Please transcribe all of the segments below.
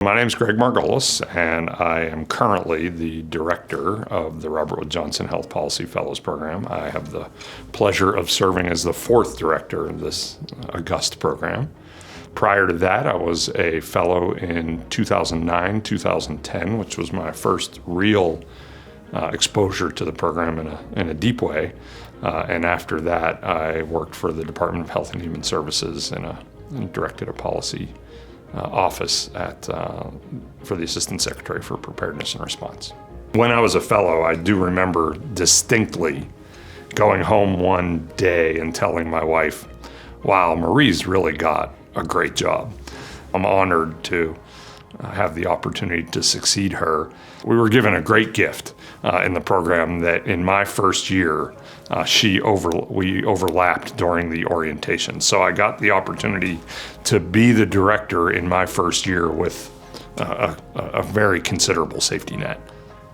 My name is Gregg Margolis, and I am currently the director of the Robert Wood Johnson Health Policy Fellows Program. I have the pleasure of serving as the fourth director of this august program. Prior to that, I was a fellow in 2009, 2010, which was my first real exposure to the program in a deep way. And after that, I worked for the Department of Health and Human Services and directed a policy office for the Assistant Secretary for Preparedness and Response. When I was a fellow, I do remember distinctly going home one day and telling my wife, wow, Marie's really got a great job. I'm honored to have the opportunity to succeed her. We were given a great gift in the program that in my first year, we overlapped during the orientation. So I got the opportunity to be the director in my first year with a very considerable safety net.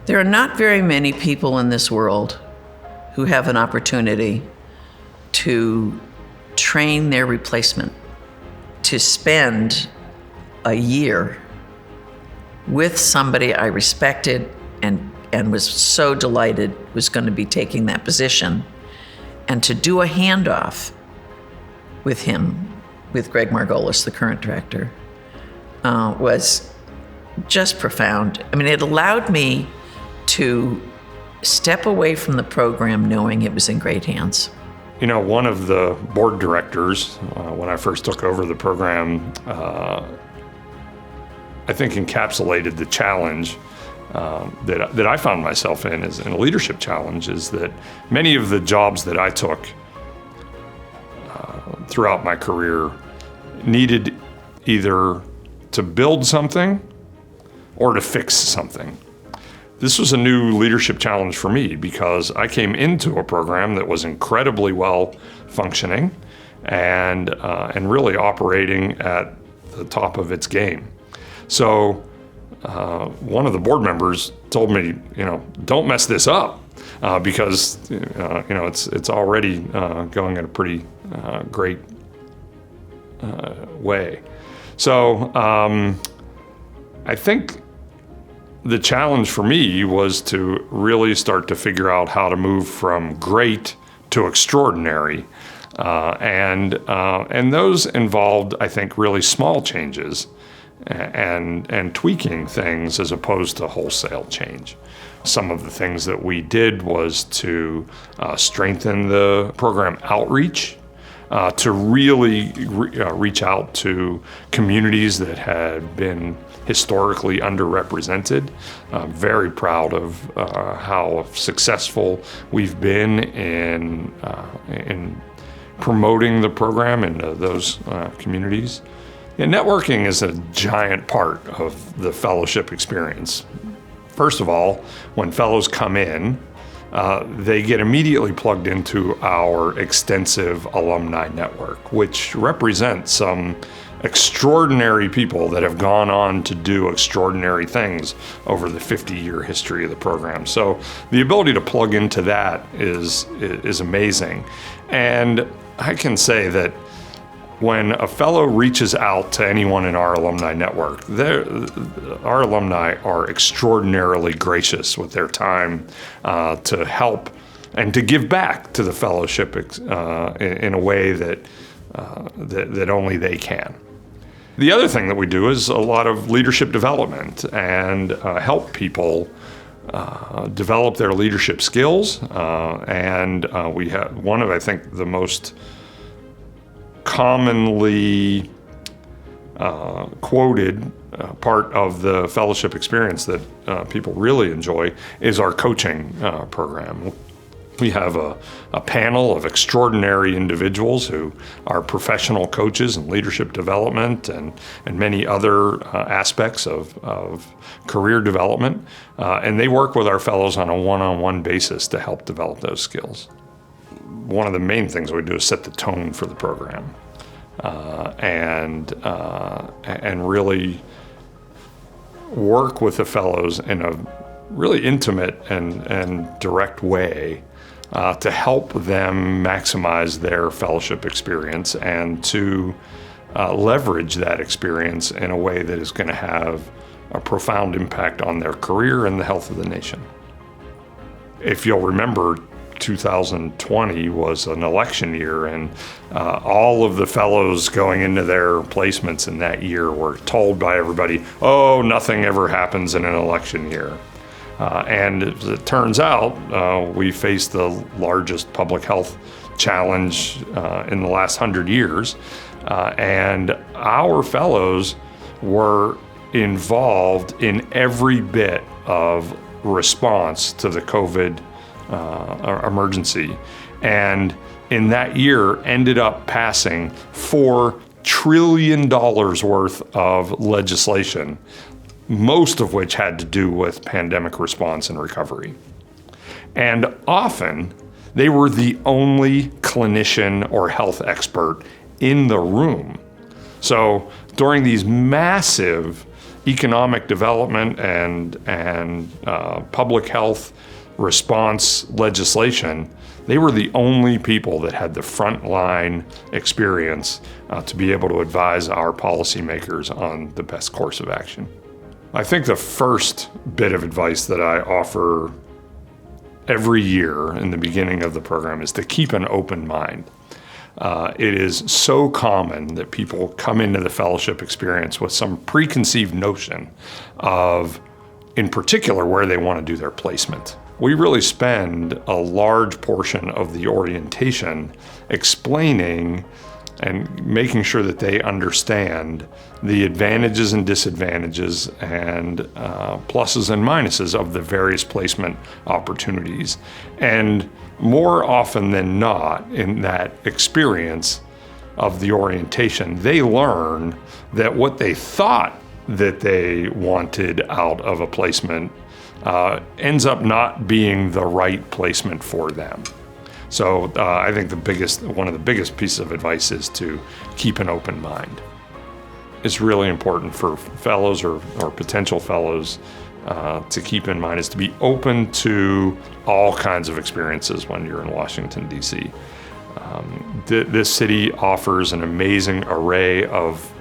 There are not very many people in this world who have an opportunity to train their replacement, to spend a year with somebody I respected and was so delighted was going to be taking that position, and to do a handoff with him, with Gregg Margolis, the current director, was just profound. I mean, it allowed me to step away from the program knowing it was in great hands. You know, one of the board directors, when I first took over the program, I think encapsulated the challenge that I found myself in as a leadership challenge, is that many of the jobs that I took throughout my career needed either to build something or to fix something. This was a new leadership challenge for me because I came into a program that was incredibly well functioning and really operating at the top of its game. So one of the board members told me, don't mess this up because it's already going in a pretty great way. So I think the challenge for me was to really start to figure out how to move from great to extraordinary. And those involved, I think, really small changes and tweaking things as opposed to wholesale change. Some of the things that we did was to strengthen the program outreach, to really reach out to communities that had been historically underrepresented. I'm very proud of how successful we've been in promoting the program into those communities. And networking is a giant part of the fellowship experience. First of all, when fellows come in, they get immediately plugged into our extensive alumni network, which represents some extraordinary people that have gone on to do extraordinary things over the 50-year history of the program. So the ability to plug into that is amazing. And I can say that when a fellow reaches out to anyone in our alumni network, our alumni are extraordinarily gracious with their time to help and to give back to the fellowship in a way that only they can. The other thing that we do is a lot of leadership development and help people develop their leadership skills. And we have one of, I think, the most commonly quoted part of the fellowship experience that people really enjoy is our coaching program. We have a panel of extraordinary individuals who are professional coaches in leadership development and many other aspects of career development. And they work with our fellows on a one-on-one basis to help develop those skills. One of the main things we do is set the tone for the program and really work with the fellows in a really intimate and direct way to help them maximize their fellowship experience and to leverage that experience in a way that is going to have a profound impact on their career and the health of the nation. If you'll remember, 2020 was an election year, and all of the fellows going into their placements in that year were told by everybody, oh, nothing ever happens in an election year. And as it turns out, we faced the largest public health challenge in the last 100 years. And our fellows were involved in every bit of response to the COVID emergency. And in that year ended up passing $4 trillion worth of legislation, most of which had to do with pandemic response and recovery. And often they were the only clinician or health expert in the room. So during these massive economic development and public health response legislation, they were the only people that had the frontline experience to be able to advise our policymakers on the best course of action. I think the first bit of advice that I offer every year in the beginning of the program is to keep an open mind. It is so common that people come into the fellowship experience with some preconceived notion of, in particular, where they want to do their placement. We really spend a large portion of the orientation explaining and making sure that they understand the advantages and disadvantages and pluses and minuses of the various placement opportunities. And more often than not, in that experience of the orientation, they learn that what they thought that they wanted out of a placement ends up not being the right placement for them. So I think one of the biggest pieces of advice is to keep an open mind. It's really important for fellows or potential fellows to keep in mind is to be open to all kinds of experiences when you're in Washington, D.C. This city offers an amazing array of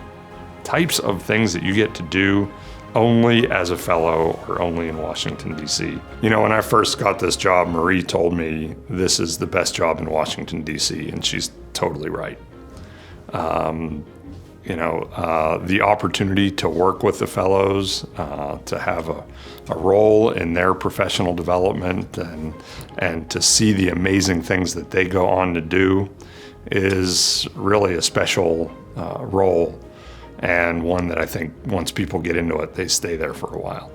types of things that you get to do only as a fellow or only in Washington, D.C. You know, when I first got this job, Marie told me this is the best job in Washington, D.C., and she's totally right. The opportunity to work with the fellows, to have a role in their professional development and to see the amazing things that they go on to do is really a special role, and one that I think once people get into it, they stay there for a while.